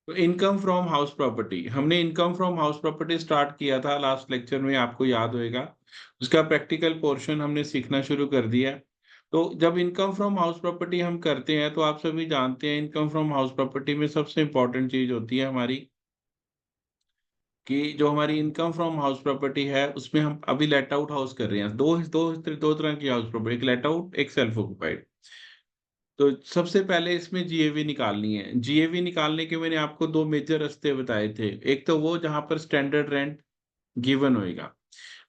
तो income from house property, हमने income from house property start किया था लास्ट लेक्चर में, आपको याद होएगा। उसका प्रैक्टिकल पोर्शन हमने सीखना शुरू कर दिया। तो जब इनकम फ्रॉम हाउस प्रॉपर्टी हम करते हैं तो आप सभी जानते हैं इनकम फ्रॉम हाउस प्रॉपर्टी में सबसे इंपॉर्टेंट चीज होती है हमारी, कि जो हमारी इनकम फ्रॉम हाउस प्रॉपर्टी है उसमें हम अभी लेट आउट हाउस कर रहे हैं। दो तरह की हाउस प्रॉपर्टी, एक लेट आउट, एक सेल्फ ऑक्युपाइड। तो सबसे पहले इसमें जीएवी निकालनी है। जीएवी निकालने के मैंने आपको दो मेजर रास्ते बताए थे। एक तो वो जहां पर स्टैंडर्ड रेंट गिवन होएगा,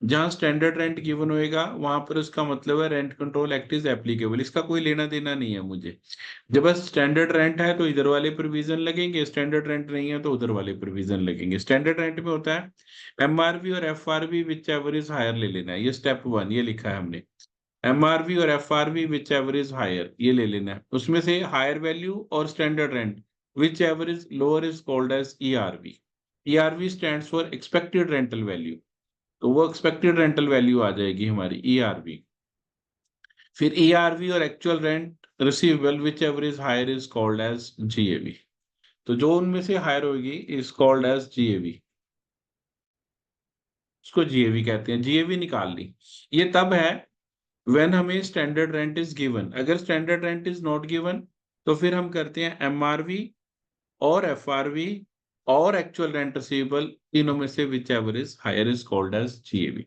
जहां स्टैंडर्ड रेंट गिवन होएगा वहां पर उसका मतलब है rent control act is applicable, इसका कोई लेना देना नहीं है मुझे। जब बस स्टैंडर्ड रेंट है तो इधर वाले प्रोविजन लगेंगे, स्टैंडर्ड रेंट नहीं है तो उधर वाले प्रोविजन लगेंगे। स्टैंडर्ड रेंट में होता है एमआरवी और FRV whichever is higher ले लेना है, ये स्टेप 1 ये लिखा है हमने। एमआरवी और FRV whichever is higher ये ले लेना है, उसमें से हायर वैल्यू और standard rent whichever is lower is called as ERV. ERV stands for expected rental value, तो वो एक्सपेक्टेड रेंटल वैल्यू आ जाएगी हमारी ईआरवी। फिर ईआरवी और actual rent receivable whichever is higher is called as GAV. तो जो उनमें से हायर होगी इज कॉल्ड एज जीएवी, उसको जीएवी कहते हैं। जीएवी निकाल ली, ये तब है व्हेन हमें स्टैंडर्ड रेंट इज गिवन। अगर standard rent is not given तो फिर हम करते हैं एमआरवी और एफआरवी और एक्चुअल रेंट रिसीवेबल, तीनों में से whichever is higher is called as GAV.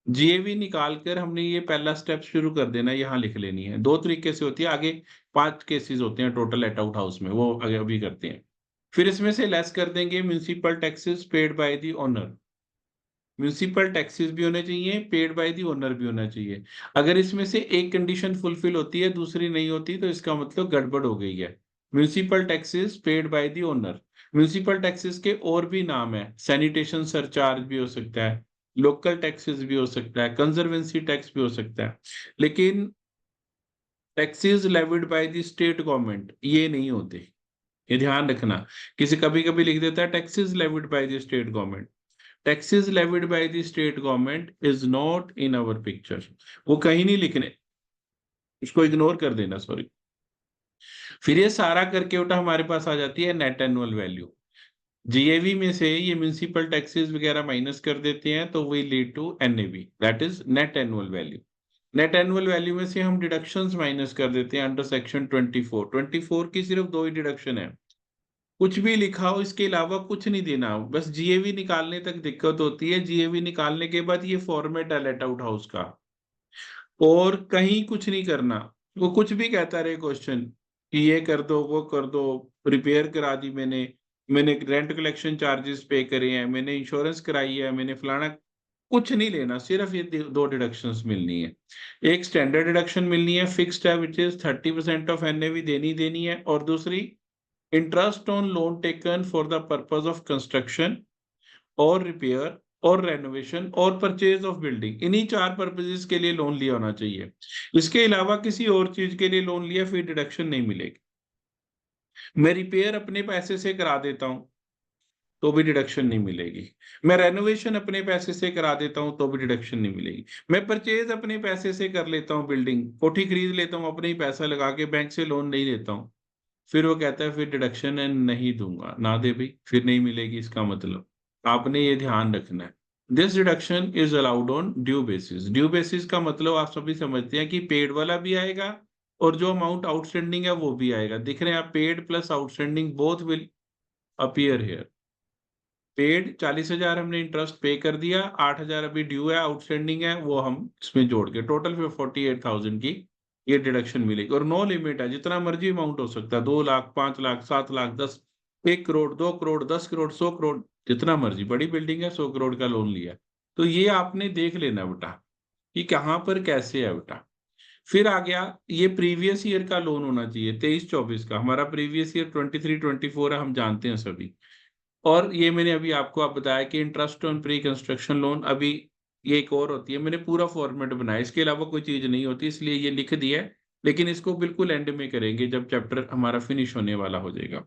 GAV निकाल कर हमने ये पहला स्टेप शुरू कर देना, यहाँ लिख लेनी है। दो तरीके से होती है, आगे 5 केसेस होते हैं टोटल लेट आउट हाउस में, वो आगे अभी करते हैं। फिर इसमें से लेस कर देंगे municipal taxes paid by the owner. Municipal taxes भी होने चाहिए, पेड बाय दी ओनर भी होना चाहिए। अगर इसमें से एक कंडीशन फुलफिल होती है दूसरी नहीं होती तो इसका मतलब गड़बड़ हो गई है। Municipal taxes paid by the owner, municipal taxes के और भी नाम है, सैनिटेशन सरचार्ज भी हो सकता है, लोकल टैक्सेस भी हो सकता है, कंजर्वेंसी टैक्स भी हो सकता है। लेकिन taxes levied by the state government ये नहीं होते, ये ध्यान रखना। किसी कभी कभी लिख देता है taxes levied by the state government. Taxes levied by the state government is not in our picture, वो कहीं नहीं लिखने, इसको इग्नोर कर देना, सॉरी। फिर ये सारा करके उठा हमारे पास आ जाती है नेट एनुअल वैल्यू। जीएवी में से ये म्यूनिसिपल टैक्सेस वगैरह माइनस कर देते हैं तो we lead to NAV, that is net annual value. Net annual value में से हम डिडक्शंस माइनस कर देते हैं अंडर सेक्शन 24। 24 की सिर्फ दो ही डिडक्शन है, कुछ भी लिखा हो इसके अलावा कुछ नहीं देना, बस जीएवी निकालने तक दिक्कत होती है। जीएवी निकालने के बाद ये फॉर्मेट है लेट आउट हाउस का, और कहीं कुछ नहीं करना। वो कुछ भी कहता रहे क्वेश्चन कि ये कर दो वो कर दो, रिपेयर करा दी मैंने, मैंने रेंट कलेक्शन चार्जेस पे करे हैं, मैंने इंश्योरेंस कराई है, मैंने फलाना, कुछ नहीं लेना। सिर्फ ये दो डिडक्शंस मिलनी है। एक स्टैंडर्ड डिडक्शन मिलनी है, फिक्स्ड है, विच इज 30% ऑफ एनएवी देनी देनी है, और दूसरी interest on loan taken for the purpose of construction और रिपेयर और रेनोवेशन और परचेज ऑफ बिल्डिंग, इन्हीं 4 पर्पजेस के लिए लोन लिया होना चाहिए। इसके अलावा किसी और चीज के लिए लोन लिया फिर डिडक्शन नहीं मिलेगी। मैं रिपेयर अपने पैसे से करा देता हूं तो भी डिडक्शन नहीं मिलेगी। मैं रेनोवेशन अपने पैसे से करा देता हूं तो भी डिडक्शन नहीं मिलेगी। मैं परचेज अपने पैसे से कर लेता हूँ, बिल्डिंग कोठी खरीद लेता हूँ अपने ही पैसा लगा के, बैंक से लोन नहीं लेता हूँ, फिर वो कहता है फिर डिडक्शन है नहीं दूंगा, ना दे भाई फिर नहीं मिलेगी। इसका मतलब आपने ये ध्यान रखना है, this deduction is allowed on due basis. Due basis का मतलब आप सभी समझते हैं कि पेड वाला भी आएगा और जो अमाउंट आउटस्टैंडिंग है वो भी आएगा। दिख रहे हैं आप, paid plus outstanding both will appear here. Paid 40,000 हमने इंटरेस्ट पे कर दिया, 8,000 अभी ड्यू है आउटस्टैंडिंग है, वो हम इसमें जोड़ के टोटल फिर 48,000 की ये डिडक्शन मिलेगी। और नो लिमिट है, जितना मर्जी अमाउंट हो सकता है, 2 लाख 5 लाख 7 लाख 10, 1 करोड़ 2 करोड़ 10 करोड़ 100 करोड़, जितना मर्जी। बड़ी बिल्डिंग है, 100 करोड़ का लोन लिया, तो ये आपने देख लेना बेटा कि कहाँ पर कैसे है बेटा। फिर आ गया, ये प्रीवियस ईयर का लोन होना चाहिए, 23-24 का। हमारा प्रीवियस ईयर 23-24 है, हम जानते हैं सभी। और ये मैंने अभी आपको आप बताया कि interest on pre construction loan, अभी ये एक और होती है, मैंने पूरा फॉर्मेट बनाया, इसके अलावा कोई चीज नहीं होती इसलिए ये लिख दिया है। लेकिन इसको बिल्कुल एंड में करेंगे जब चैप्टर हमारा फिनिश होने वाला हो जाएगा।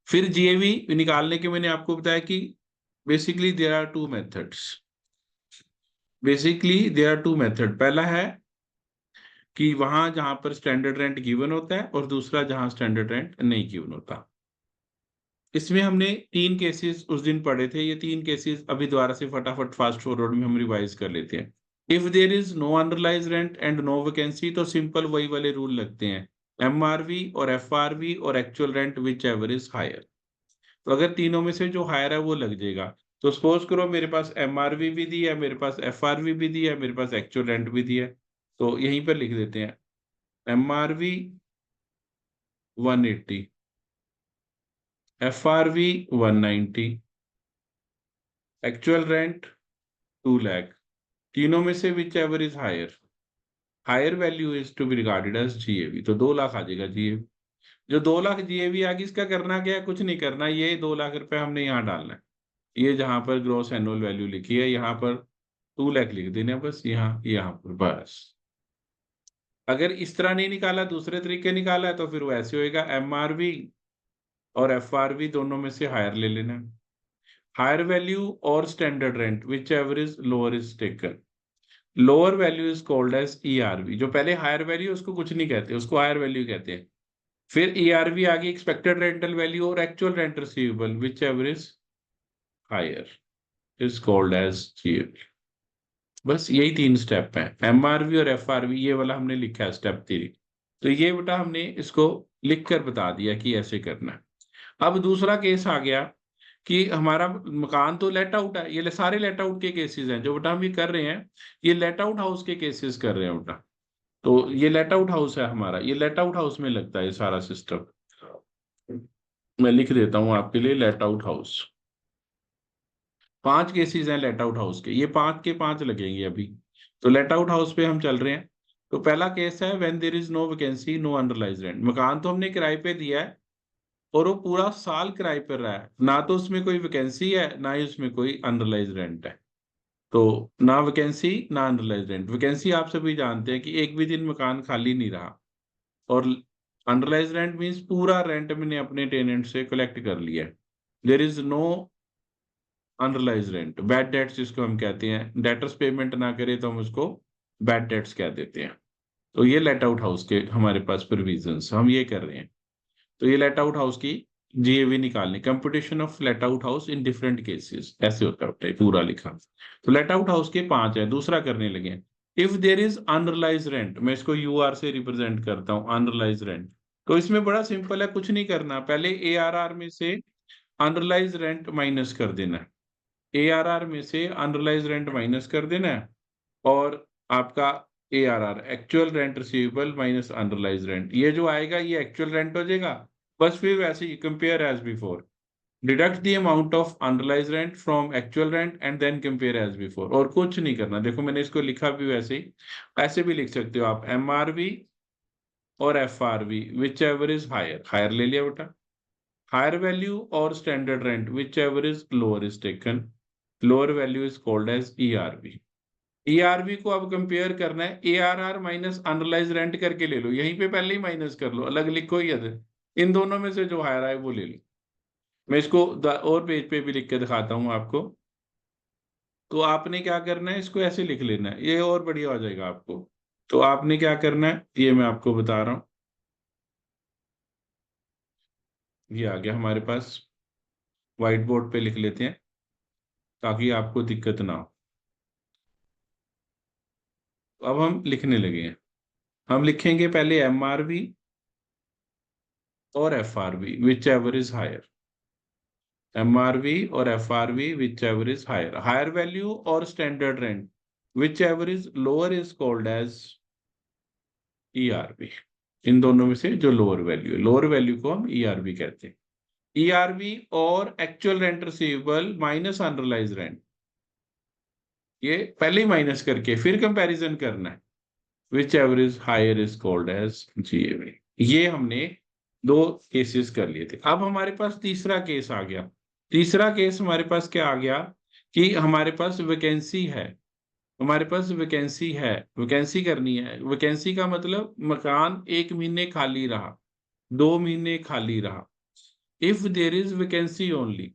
फिर जीएवी निकालने के मैंने आपको बताया कि basically there are two methods. Basically there are two method, पहला है कि वहां जहां पर स्टैंडर्ड रेंट गिवन होता है, और दूसरा जहां स्टैंडर्ड रेंट नहीं गिवन होता। इसमें हमने 3 केसेस उस दिन पढ़े थे, ये 3 केसेस अभी दोबारा से फटाफट फास्ट फॉरवर्ड में हम रिवाइज कर लेते हैं। If there is no unrealised rent and no vacancy, तो सिंपल वही वाले रूल लगते हैं, एमआरवी और एफआरवी और actual rent whichever is higher. तो अगर तीनों में से जो हायर है वो लग जाएगा। तो सपोज करो मेरे पास एमआरवी भी दी है, मेरे पास एफआरवी भी दी है, मेरे पास एक्चुअल रेंट भी दी है, तो यहीं पर लिख देते हैं MRV 180, FRV 190, actual rent 2 lakh. तीनों में से whichever is higher, higher value is to be regarded as GAV. तो 2 लाख आ जाएगा जीएवी। जो 2 लाख जीएवी आ गई, इसका करना क्या है, कुछ नहीं करना, ये 2 लाख रुपए हमने यहाँ डालना है। ये जहां पर ग्रॉस एनुअल वैल्यू लिखी है यहाँ पर 2 लाख लिख देना बस, यहाँ पर बस। अगर इस तरह नहीं निकाला, दूसरे तरीके निकाला है, तो फिर वो ऐसे होएगा, एमआरवी और एफआरवी दोनों में से हायर ले लेना, हायर वैल्यू और standard rent whichever is lower is taken. Lower value is called as ERV. जो पहले हायर वैल्यू उसको कुछ नहीं कहते, उसको हायर वैल्यू कहते हैं। फिर ईआरवी आ गई, एक्सपेक्टेड रेंटल वैल्यू और actual rent receivable whichever is higher is called as GAV. बस यही 3 स्टेप हैं, एमआरवी और एफआरवी, ये वाला हमने लिखा है स्टेप 3। तो ये बेटा हमने इसको लिख कर बता दिया कि ऐसे करना है। अब दूसरा केस आ गया कि हमारा मकान तो लेट आउट है, ये सारे लेट आउट के केसेस हैं जो बेटा हम ये कर रहे हैं, ये लेट आउट हाउस के केसेस कर रहे हैं बेटा। तो ये लेट आउट हाउस है हमारा, ये लेट आउट हाउस में लगता है ये सारा सिस्टम। मैं लिख देता हूं आपके लिए, लेट आउट हाउस। 5 केसेस हैं लेट आउट हाउस के, ये 5 के 5 लगेंगे अभी। तो लेट आउट हाउस पे हम चल रहे हैं। तो पहला केस है when there is no vacancy no unrealised rent. मकान तो हमने किराए पे दिया है और वो पूरा साल किराए पर रहा है, ना तो उसमें कोई वैकेंसी है ना ही उसमें कोई अनरिलाइज्ड रेंट है। तो ना वैकेंसी ना अनरिलाइज्ड रेंट। वैकेंसी आप सभी जानते हैं कि एक भी दिन मकान खाली नहीं रहा, और अनरिलाइज्ड रेंट मीन्स पूरा रेंट मैंने अपने टेनेंट से कलेक्ट कर लिया है। There is no unrealised rent, bad debts जिसको हम कहते हैं, डेटर्स पेमेंट ना करे तो हम उसको बैड डेट्स कह देते हैं। तो ये लेट आउट हाउस के हमारे पास प्रोविजंस हम ये कर रहे हैं। तो ये लेट आउट हाउस की जीएवी निकालनी, computation of late out house in different cases, ऐसे होता है पूरा लिखा। तो लेट आउट हाउस के 5 है। दूसरा करने लगे, if there is unrealised rent, मैं इसको यूआर से रिप्रेजेंट करता हूँ, अनरिलाइज रेंट। तो इसमें बड़ा सिंपल है, कुछ नहीं करना, पहले एआरआर में से अनरिलाइज रेंट माइनस कर देना है। एआरआर में से अनरिलाइज रेंट माइनस कर देना है, और आपका ARR actual rent receivable minus unrealise rent, ये जो आएगा ये एक्चुअल रेंट हो जाएगा। बस फिर वैसे ही compare as before, deduct the amount of unrealise rent from actual rent and then compare as before, और कुछ नहीं करना। देखो मैंने इसको लिखा भी वैसे ही, ऐसे भी लिख सकते हो आप, एमआरवी और FRV whichever is higher, higher ले लिया बेटा, हायर वैल्यू और standard rent whichever is lower is taken, lower value is called as ERV. ERV को अब कंपेयर करना है, एआरआर माइनस अनरिलाइज रेंट करके ले लो, यहीं पे पहले ही माइनस कर लो, अलग लिखो ही अदर, इन दोनों में से जो हायर आए वो ले लो। मैं इसको और पेज पे भी लिख के दिखाता हूँ आपको। तो आपने क्या करना है, इसको ऐसे लिख लेना है, ये और बढ़िया हो जाएगा आपको। तो आपने क्या करना है ये मैं आपको बता रहा हूँ, ये आ गया हमारे पास, व्हाइट बोर्ड पे लिख लेते हैं ताकि आपको दिक्कत ना हो। अब हम लिखने लगे हैं, हम लिखेंगे पहले एमआरवी और FRV whichever is higher, MRV और FRV whichever is higher, higher value और standard rent whichever is lower is called as ERV. इन दोनों में से जो लोअर वैल्यू है, लोअर वैल्यू को हम ईआरवी कहते हैं। ईआरवी और actual rent receivable minus unrealise rent, ये पहले ही माइनस करके फिर कंपैरिजन करना है, whichever is higher is called as GAV. ये हमने 2 केसेस कर लिए थे। अब हमारे पास तीसरा केस आ गया। तीसरा केस हमारे पास क्या आ गया कि हमारे पास वैकेंसी है, हमारे पास वैकेंसी है, वैकेंसी करनी है। वैकेंसी का मतलब मकान 1 महीने खाली रहा, 2 महीने खाली रहा। If there is vacancy only,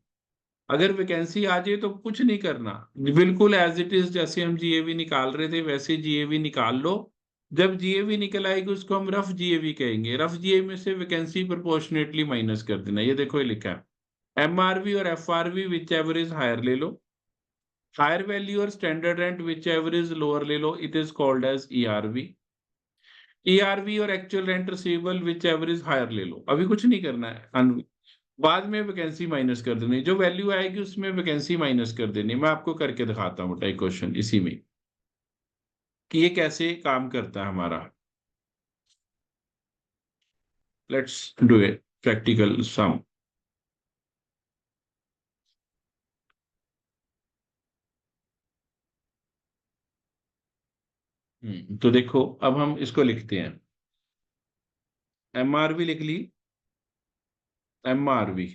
अगर वैकेंसी आ जाए तो कुछ नहीं करना, बिल्कुल एज इट इज, जैसे हम जीएवी निकाल रहे थे वैसे जीएवी निकाल लो। जब जीएवी निकल आएगी उसको हम रफ जीएवी कहेंगे, रफ जीएवी में से वैकेंसी प्रोपोर्शनेटली माइनस कर देना। ये देखो ये लिखा है, MRV और FRV whichever is higher ले लो, हायर वैल्यू और standard rent whichever is lower ले लो, it is called as ERV। ERV और actual rent receivable whichever is higher ले लो, अभी कुछ नहीं करना है, बाद में वैकेंसी माइनस कर देनी, जो वैल्यू आएगी उसमें वैकेंसी माइनस कर देनी। मैं आपको करके दिखाता हूँ बेटा एक क्वेश्चन इसी में कि ये कैसे काम करता है हमारा। लेट्स डू ए प्रैक्टिकल सम। तो देखो अब हम इसको लिखते हैं, MRV लिख ली, MRV,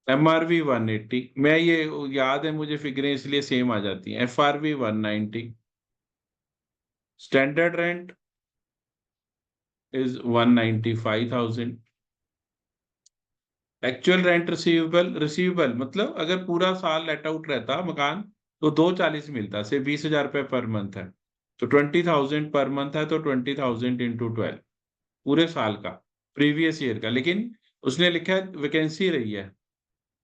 MRV 180, मैं ये याद है मुझे, फिगरें इसलिए सेम आ जाती हैं। FRV 190, standard rent is 195,000, actual rent receivable, receivable मतलब अगर पूरा साल लेट आउट रहता मकान तो 240 मिलता, से 20,000 रुपये पर मंथ है, तो 20,000 पर मंथ है, तो 20,000 इंटू 12 पूरे साल का, प्रीवियस ईयर का। लेकिन उसने लिखा है वैकेंसी रही है,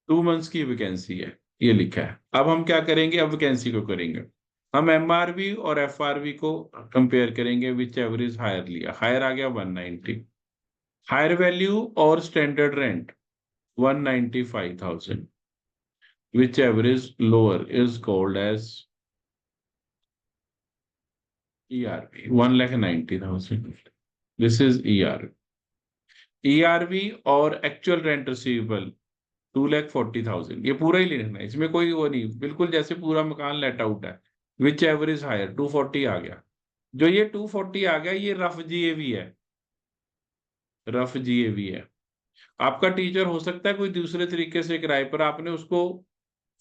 2 मंथ्स की वैकेंसी है, ये लिखा है। अब हम क्या करेंगे, अब वैकेंसी को करेंगे, हम MRV और FRV को कंपेयर करेंगे, विच एवरेज हायर लिया, हायर आ गया 190, हायर वैल्यू और standard rent 195,000, which average lower is called as ERV, 1,90,000, this is ERV। ERV और एक्चुअल रेंट रिसीवेबल 2,40,000, ये पूरा ही लिखना है, इसमें कोई वो नहीं, बिल्कुल जैसे पूरा मकान लेट आउट है। विच एवरेज हायर 240 आ गया, जो ये 240 आ गया ये रफ GAV है, रफ GAV है। आपका टीचर हो सकता है कोई दूसरे तरीके से कराए, पर आपने उसको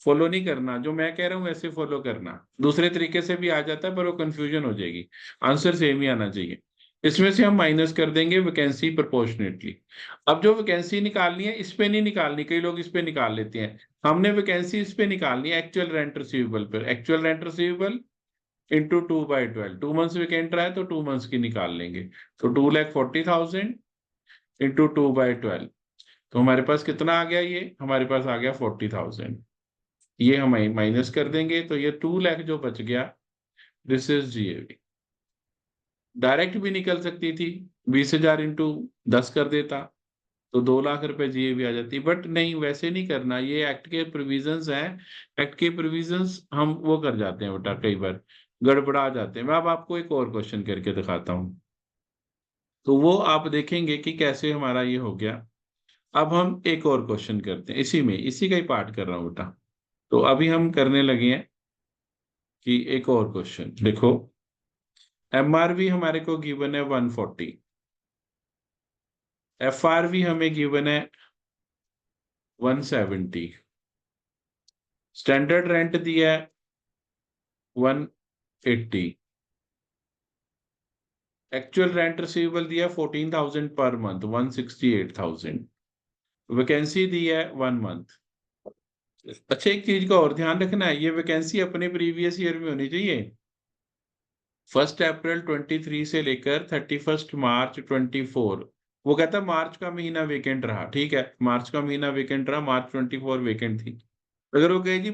फॉलो नहीं करना, जो मैं कह रहा हूं वैसे फॉलो करना, दूसरे तरीके से भी आ जाता है पर वो कंफ्यूजन हो जाएगी, आंसर सेम ही आना चाहिए। इसमें से हम माइनस कर देंगे वैकेंसी प्रोपोर्शनेटली। अब जो वैकेंसी निकालनी है इस पे नहीं निकालनी, कई लोग इस पे निकाल लेते हैं, हमने वैकेंसी इस पे निकालनी है, एक्चुअल रेंट रिसीवेबल पर, actual rent receivable into 2/12, 2 months vacant रहा है तो 2 मंथ्स की निकाल लेंगे, तो 2,40,000 इंटू 2/12, तो हमारे पास कितना आ गया, ये हमारे पास आ गया 40,000, ये हम माइनस कर देंगे, तो ये 2 लाख जो बच गया, दिस इज GAV। डायरेक्ट भी निकल सकती थी, 20,000 इंटू 10 कर देता तो 2 लाख रुपए GAV आ जाती, बट नहीं वैसे नहीं करना, ये एक्ट के प्रोविजंस हैं, एक्ट के प्रोविजंस हम वो कर जाते हैं बेटा, कई बार गड़बड़ा जाते हैं। मैं अब आपको एक और क्वेश्चन करके दिखाता हूँ, तो वो आप देखेंगे कि कैसे हमारा ये हो गया। अब हम एक और क्वेश्चन करते हैं, इसी में इसी का ही पार्ट कर रहा हूँ बेटा, तो अभी हम करने लगे हैं कि एक और क्वेश्चन देखो, MRV हमारे को गिवन है 140, FRV हमें गिवन है 170, स्टैंडर्ड रेंट दिया है 180, एक्चुअल रेंट रिसीवेबल दिया 14,000 पर मंथ, 168,000, वैकेंसी दी है 1 मंथ। अच्छा एक चीज का और ध्यान रखना है, ये वैकेंसी अपने प्रीवियस ईयर में होनी चाहिए, 1 अप्रैल 23 से लेकर 31 मार्च 24, वो कहता मार्च का महीना वेकेंट रहा, ठीक है, मार्च का महीना वेकेंट रहा, मार्च 24 वेकेंट थी, अगर वो कहे जी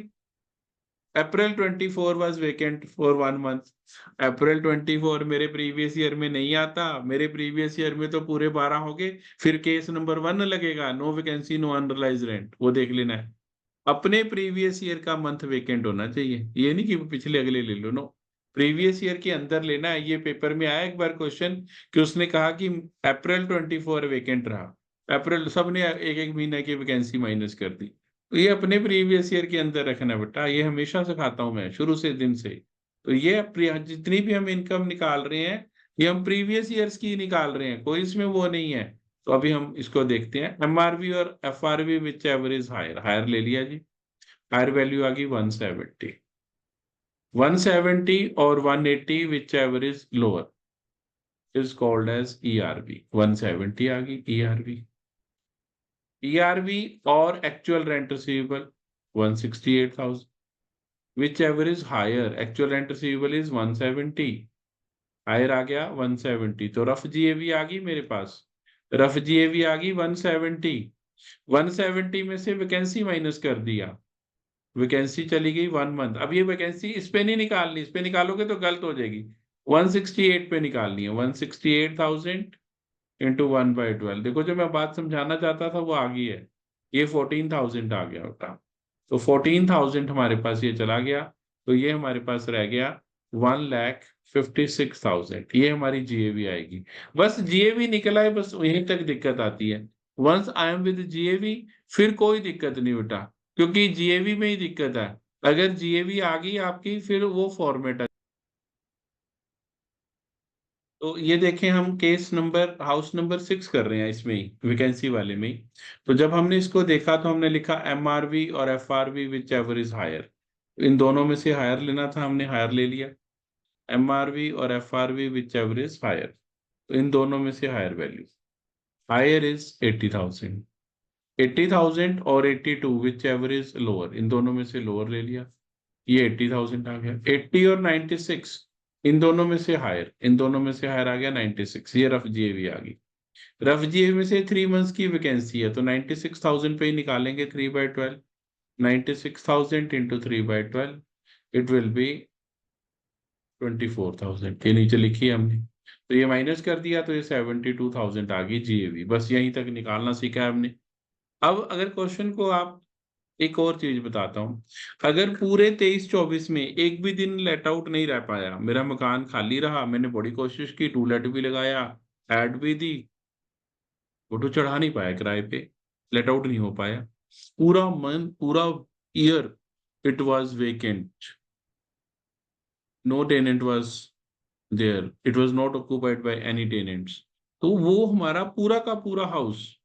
अप्रैल 24 वाज वेकेंट फॉर 1 मंथ, अप्रैल 24 मेरे प्रीवियस ईयर में नहीं आता, मेरे प्रीवियस ईयर में तो पूरे 12 हो गए, फिर केस नंबर 1 लगेगा, no vacancy no unrealised rent, वो देख लेना है, अपने प्रीवियस ईयर का मंथ वेकेंट होना चाहिए, ये नहीं कि पिछले अगले ले लो, नो, प्रीवियस ईयर के अंदर लेना है। ये पेपर में आया एक बार क्वेश्चन कि उसने कहा कि अप्रैल 24 वेकेंट रहा, अप्रैल सबने एक एक महीने की वैकेंसी माइनस कर दी, तो ये अपने प्रीवियस ईयर के अंदर रखना बेटा, ये हमेशा सिखाता हूं मैं शुरू से दिन से। तो ये जितनी भी हम इनकम निकाल रहे हैं ये हम प्रीवियस ईयर्स की निकाल रहे हैं, कोई इसमें वो नहीं है। तो अभी हम इसको देखते हैं, MRV और FRV विच एवरेज हायर, हायर ले लिया जी, हायर वैल्यू आ गई 170, 170 और 180 whichever lower is called as ERV, 170 आ गई ERV, ERV और actual rent receivable 168,000, whichever higher, actual rent receivable is 170, higher आ गया 170, तो रफ GAV आ गई मेरे पास, रफ GAV आ गई 170, 170 में से वैकेंसी माइनस कर दिया, वैकेंसी चली गई 1 मंथ। अब ये वैकेंसी इस पे नहीं निकालनी, इस पे निकालोगे तो गलत हो जाएगी। 168 पे निकालनी है, 168,000 इंटू 1/12। देखो जो मैं बात समझाना चाहता था वो आ गई है। ये 14,000 आ गया बेटा। तो 14,000 हमारे पास ये चला गया, तो ये हमारे पास रह गया 1,56,000। ये हमारी जीएवी आएगी। बस जीएवी निकला है, बस यहीं तक दिक्कत आती है। Once I am with GAV फिर कोई दिक्कत नहीं बेटा, क्योंकि जीएवी में ही दिक्कत है। अगर जीएवी आ गई आपकी फिर वो फॉर्मेट है। तो ये देखें, हम केस नंबर हाउस नंबर 6 कर रहे हैं इसमें ही, वैकेंसी वाले में ही। तो जब हमने इसको देखा तो हमने लिखा एमआरवी और FRV whichever is higher. इन दोनों में से हायर लेना था, हमने हायर ले लिया। एमआरवी और FRV whichever is higher, तो इन दोनों में से हायर वैल्यू, हायर इज 80,000। 80,000 और 82 विच एवर इज लोअर, इन दोनों में से लोअर ले लिया। ये 80,000 आ गया। 80 और 96 इन दोनों में से हायर, इन दोनों में से हायर आ गया 96। ये रफ जीएवी आ गई। रफ जीएवी में से 3 मंथ्स की वैकेंसी है, तो 96,000 पे ही निकालेंगे 3/12। 96,000 इंटू 3/12, इट विल बी 24,000। के नीचे लिखी है हमने, तो ये माइनस कर दिया तो ये 72,000 आ गई जीएवी। बस यहीं तक निकालना सीखा है हमने। अब अगर क्वेश्चन को आप, एक और चीज बताता हूँ, अगर पूरे 23-24 में एक भी दिन लेट आउट नहीं रह पाया, मेरा मकान खाली रहा, मैंने बड़ी कोशिश की, टूलेट भी लगाया, एड भी दी, फोटो चढ़ा नहीं पाया किराए पे, लेट आउट नहीं हो पाया, पूरा मंथ पूरा year it was vacant, no tenant was there, it was not occupied by any tenants. तो वो हमारा पूरा का पूरा हाउस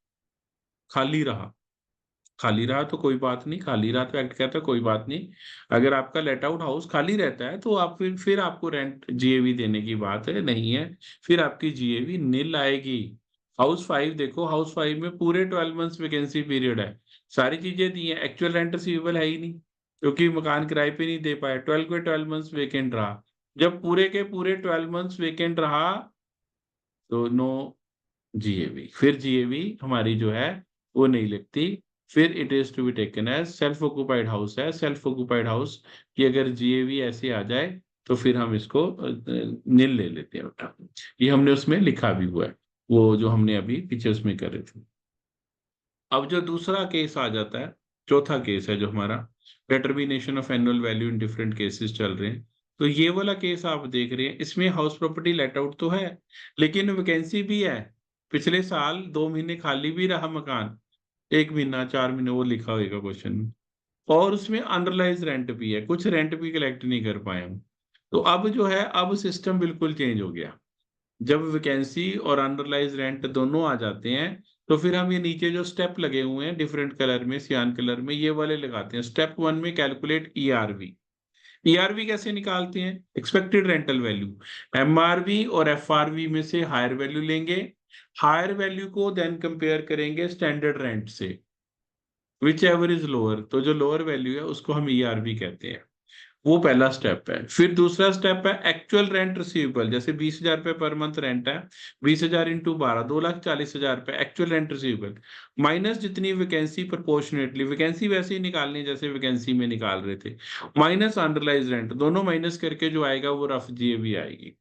खाली रहा। खाली रहा तो कोई बात नहीं, खाली रहा तो एक्ट कहता है कोई बात नहीं। अगर आपका लेट आउट हाउस खाली रहता है तो आप फिर आपको रेंट जीएवी देने की बात है नहीं है, फिर आपकी जीएवी नील आएगी। हाउस 5 देखो, हाउस 5 में पूरे 12 मंथ्स वैकेंसी पीरियड है, सारी चीजें दी हैं, एक्चुअल रेंट रिसीवेबल है ही नहीं, क्योंकि मकान किराए पे नहीं दे पाए, 12 के 12 मंथ्स वेकेंट रहा। जब पूरे के पूरे 12 मंथ्स वेकेंट रहा तो नो जीएवी, फिर जीएवी हमारी जो है वो नहीं लगती। फिर it is to be taken as self occupied house है। सेल्फ ऑक्यूपाइड हाउस की अगर जीएवी ऐसे आ जाए तो फिर हम इसको नील ले लेते हैं बेटा। ये हमने उसमें लिखा भी हुआ है, वो जो हमने अभी पीछे उसमें कर रहे थे। अब जो दूसरा केस आ जाता है, चौथा केस है जो हमारा determination of annual value in different cases चल रहे हैं। तो ये वाला केस आप देख रहे हैं, इसमें हाउस प्रॉपर्टी लेट आउट तो है लेकिन वैकेंसी भी है। पिछले साल 2 महीने खाली भी रहा मकान, 1 महीना 4 महीने वो लिखा होगा क्वेश्चन में, और उसमें अनरिलाइज रेंट भी है, कुछ रेंट भी कलेक्ट नहीं कर पाए हम। तो अब जो है, अब सिस्टम बिल्कुल चेंज हो गया। जब वैकेंसी और अनरिलाइज रेंट दोनों आ जाते हैं तो फिर हम ये नीचे जो स्टेप लगे हुए हैं डिफरेंट कलर में, सियान कलर में, ये वाले लगाते हैं। स्टेप 1 में कैलकुलेट ईआरवी। ईआरवी कैसे निकालते हैं? Expected rental value. एमआरवी और एफआरवी में से हायर वैल्यू लेंगे, हायर वैल्यू को देन कंपेयर करेंगे स्टैंडर्ड रेंट से, विच एवर इज लोअर। तो जो लोअर वैल्यू है उसको हम ईआरवी कहते हैं। वो पहला स्टेप है। फिर दूसरा स्टेप है एक्चुअल रेंट रिसीवेबल। जैसे 20,000 रुपये पर मंथ रेंट है, 20,000 इंटू 12, 2,40,000 रुपये एक्चुअल रेंट रिसीवेबल, माइनस जितनी वैकेंसी प्रोपोर्शनेटली, वैकेंसी वैसे ही निकालनी है जैसे वैकेंसी में निकाल रहे थे, माइनस अनरिलाइज रेंट, दोनों माइनस करके जो आएगा वो रफ जीएवी आएगी।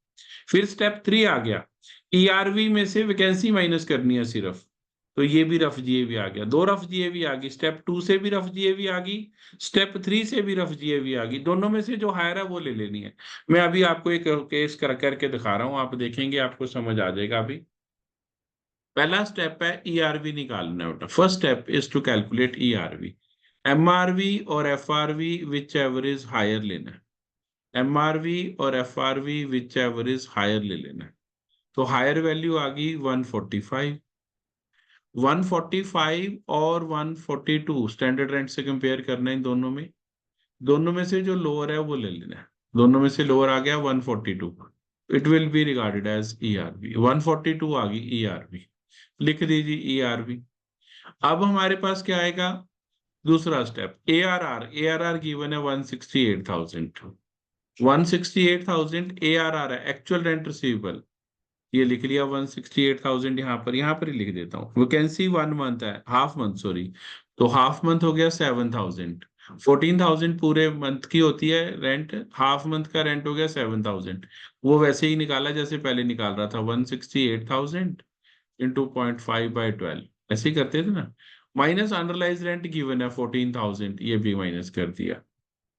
फिर स्टेप 3 आ गया, ईआरवी में से वैकेंसी माइनस करनी है सिर्फ, तो ये भी रफ जीएवी आ गया। दो रफ जीएवी आ गई, स्टेप 2 से भी रफ जीएवी आ गई, स्टेप 3 से भी रफ जीएवी आ गई। दोनों में से जो हायर है वो ले लेनी है। मैं अभी आपको एक केस करके दिखा रहा हूं, आप देखेंगे आपको समझ आ जाएगा। अभी पहला स्टेप है ईआरवी निकालना बेटा। First step is to calculate ERV. MRV और FRV whichever is higher लेना है। एमआरवी और FRV whichever is higher ले लेना है। तो हायर वैल्यू आ गई 145। 145 और 142 स्टैंडर्ड रेंट से कंपेयर करना है इन दोनों में। दोनों में से जो लोअर है वो ले लेना है। दोनों में से लोअर आ गया 142, it will be regarded as ERV. 142 आ गई ईआरबी, लिख दीजिए ईआरबी। अब हमारे पास क्या आएगा? दूसरा स्टेप एआरआर। एआरआर गिवन है 168,000। 168,000 एआरआर है, एक्चुअल रेंट रिसीवेबल। ये लिख लिया 168,000 यहाँ पर ही लिख देता हूँ। वैकेंसी 1 मंथ है, हाफ मंथ सॉरी, तो हाफ मंथ हो गया 7,000। 14,000 पूरे मंथ की होती है रेंट, हाफ मंथ का रेंट हो गया 7,000। वो वैसे ही निकाला जैसे पहले निकाल रहा था, 168,000 इंटू 0.5/12, ऐसे ही करते थे ना। माइनस अंडरलाइज रेंट गिवन है 14,000, ये भी माइनस कर दिया।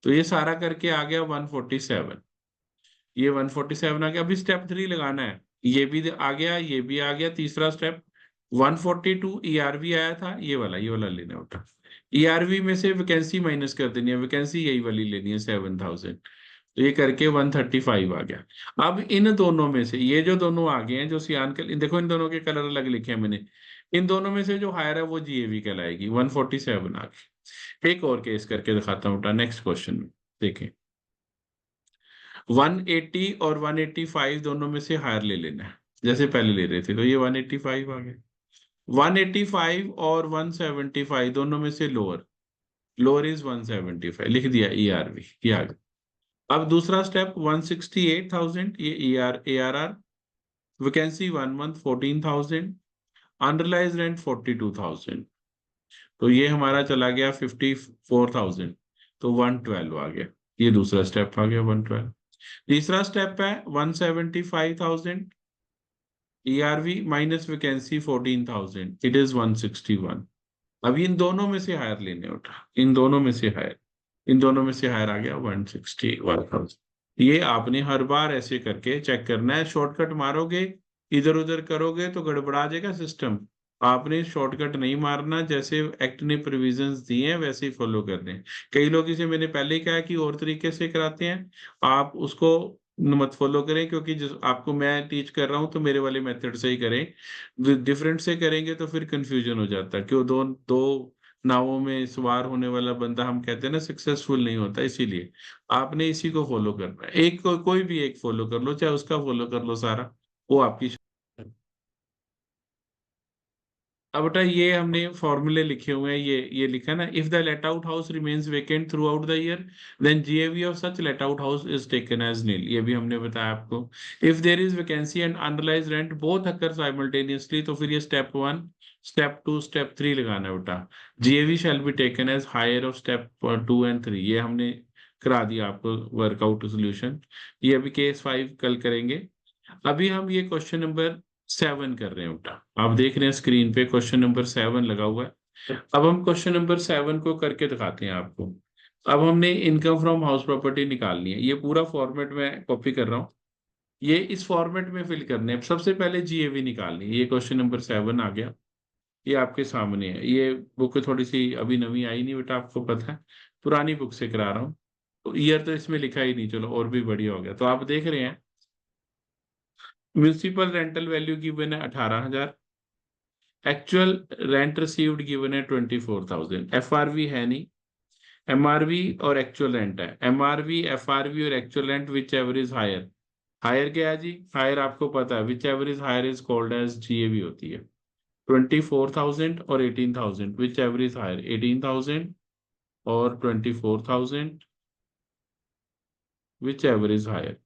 तो ये सारा करके आ गया 147। ये 147 आ गया। अभी स्टेप 3 लगाना है। ये भी आ गया, ये भी आ गया। तीसरा स्टेप 142 ईआरवी आया था, ये वाला लेना होता। ईआरवी में से वैकेंसी माइनस कर देनी है, वैकेंसी यही वाली लेनी है 7,000। तो ये करके 135 आ गया। अब इन दोनों में से ये जो दोनों आ गए हैं, जो सियान के, देखो इन दोनों के कलर अलग लिखे हैं मैंने। इन दोनों में से जो हायर है वो जीएवी कहलाएगी। 147 आ गई। एक और केस करके दिखाता हूँ नेक्स्ट क्वेश्चन में। देखें, 180 और 185 दोनों में से हायर ले लेना है, जैसे पहले ले रहे थे। तो ये 185 आ गया। 185 और 175 दोनों में से लोअर, लोअर इज 175, लिख दिया ईआरवी, ये आ गया। अब दूसरा स्टेप 168,000, ये ARR। Vacancy 1 month 14,000। Underlies rent 42,000। तो ये हमारा चला गया 54,000। तो 112 आ गया। ये दूसरा स्टेप आ गया 112। तीसरा स्टेप है 175,000 ERV minus vacancy 14,000, it is 161। अब इन दोनों में से हायर लेने उठा, इन दोनों में से हायर, इन दोनों में से हायर आ गया 161,000। ये आपने हर बार ऐसे करके चेक करना है। शॉर्टकट मारोगे, इधर उधर करोगे तो गड़बड़ा जाएगा सिस्टम। आपने शॉर्टकट नहीं मारना, जैसे एक्ट ने प्रोविजंस दिए हैं वैसे ही फॉलो करने हैं। कई लोग इसे, मैंने पहले ही कहा कि और तरीके से कराते हैं, आप उसको मत फॉलो करें, क्योंकि जिस आपको मैं टीच कर रहा हूं तो मेरे वाले मेथड से ही करें। डिफरेंट से करेंगे तो फिर कंफ्यूजन हो जाता है। क्यों, दो दो नावों में सवार होने वाला बंदा, हम कहते हैं ना, सक्सेसफुल नहीं होता। इसीलिए आपने इसी को फॉलो करना है। एक कोई भी एक फॉलो कर लो, चाहे उसका फॉलो कर लो सारा, वो आपकी। अब बेटा ये हमने फॉर्मूले लिखे हुए हैं, ये लिखा है ना, if the let out house remains vacant throughout the year, then GAV of such let out house is taken as nil, ये भी हमने बताया आपको। If there is vacancy and unrealised rent both occur simultaneously, तो फिर ये step 1, step 2, step 3 लगाना है बेटा। GAV shall be taken as higher of step 2 and 3, ये हमने करा दिया आपको वर्कआउट सोल्यूशन। ये अभी केस 5 कल करेंगे। अभी हम ये क्वेश्चन नंबर 7 कर रहे हैं बेटा। आप देख रहे हैं स्क्रीन पे क्वेश्चन नंबर 7 लगा हुआ है। अब हम क्वेश्चन नंबर 7 को करके दिखाते हैं आपको। अब हमने इनकम फ्रॉम हाउस प्रॉपर्टी निकालनी है। ये पूरा फॉर्मेट में कॉपी कर रहा हूँ, ये इस फॉर्मेट में फिल करने हैं। सबसे पहले जीएवी निकालनी है। ये क्वेश्चन नंबर 7 आ गया, ये आपके सामने है। ये बुक थोड़ी सी अभी नवी आई नहीं बेटा, आपको पता है, पुरानी बुक से करा रहा हूँ। तो ईयर तो इसमें लिखा ही नहीं, चलो और भी बढ़िया हो गया। तो आप देख रहे हैं म्यूनिसिपल रेंटल वैल्यू गिवन है 18,000। एक्चुअल रेंट रिसीव्ड गिवन है 24,000। एफआरवी है नहीं, एमआरवी और एक्चुअल रेंट है। एमआरवी, एफआरवी और actual rent whichever is higher. Higher क्या है जी? हायर आपको पता है, whichever is higher is called as GAV होती है। 24,000 और 18,000, विच एवर इज हायर, 18,000 और 24,000, whichever is higher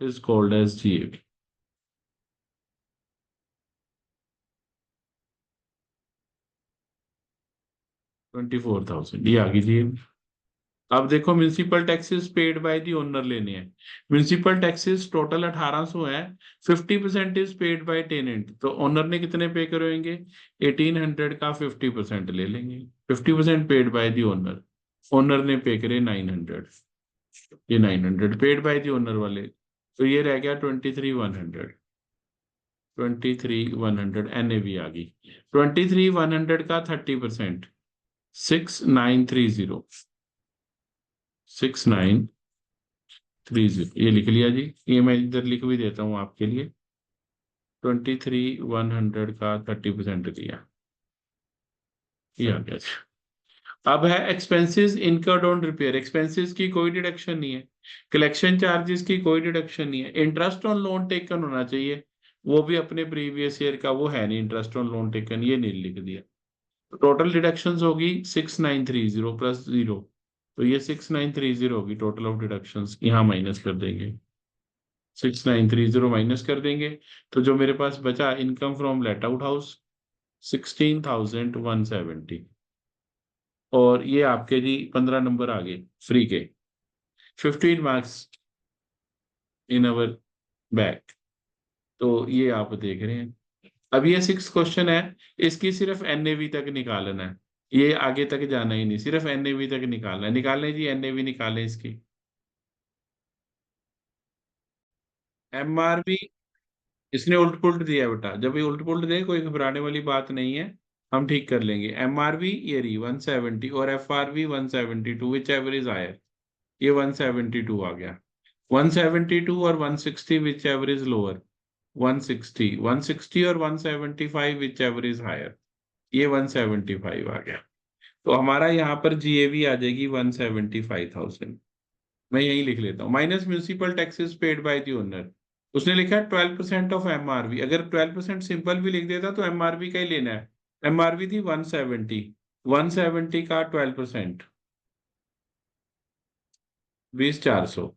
is called as GAV. 24,000 ये आ गई जीएवी। अब देखो, municipal taxes paid by the owner लेने हैं। म्यूनिसिपल टैक्सेस टोटल 1800 है। 50% इज पेड बाय टेनेंट, तो ओनर ने कितने पे करेंगे? 1800 का 50% ले लेंगे। 50% paid by the owner, owner ने पे करे 900। ये 900 पेड बाय दी ओनर वाले, तो ये रह गया 23,100। 23,100 एनएवी आ गई। 23,100 का 30%, 6,930। 6,930 ये लिख लिया जी। ये मैं इधर लिख भी देता हूँ आपके लिए। 23,100 का 30% दिया, ये आ गया जी। अब है expenses incurred on repair. Expenses की कोई डिडक्शन नहीं है, कलेक्शन चार्जेस की कोई डिडक्शन नहीं है। इंटरेस्ट ऑन लोन टेकन होना चाहिए, वो भी अपने प्रीवियस ईयर का, वो है नहीं। इंटरेस्ट ऑन लोन टेकन ये नहीं लिख दिया। टोटल डिडक्शंस होगी 6,930 प्लस 0, तो ये 6,930 होगी टोटल ऑफ डिडक्शंस, यहाँ माइनस कर देंगे। 6930 माइनस कर देंगे, तो जो मेरे पास बचा income from late out house 16,170, और ये आपके जी 15 नंबर आ गए फ्री के, 15 मार्क्स इन अवर बैक। तो ये आप देख रहे हैं। अब ये 6 क्वेश्चन है, इसकी सिर्फ एनएवी तक निकालना है, ये आगे तक जाना ही नहीं, सिर्फ एनएवी तक निकालना है। निकालें जी, एनएवी निकालें इसकी। एमआरवी इसने उल्ट पुल्ट दिया बेटा, जब ये उल्ट पुल्ट दे कोई घबराने वाली बात नहीं है, हम ठीक कर लेंगे। एमआरवी ये रही 170 और एफआरवी 172, विच एवर इज हायर, ये 172 आ गया। 172 और 160 विच एवर इज लोअर, 160, 160 और 175 विच एवर इज हायर, ये 175 आ गया। तो हमारा यहाँ पर जीएवी आ जाएगी 175,000। मैं यही लिख लेता हूँ, minus municipal taxes paid by the owner. उसने लिखा है 12% ऑफ एमआरवी, अगर 12% सिंपल भी लिख देता तो एमआरवी का ही लेना है। एमआरवी थी 170, 170 का 12%, 20,400।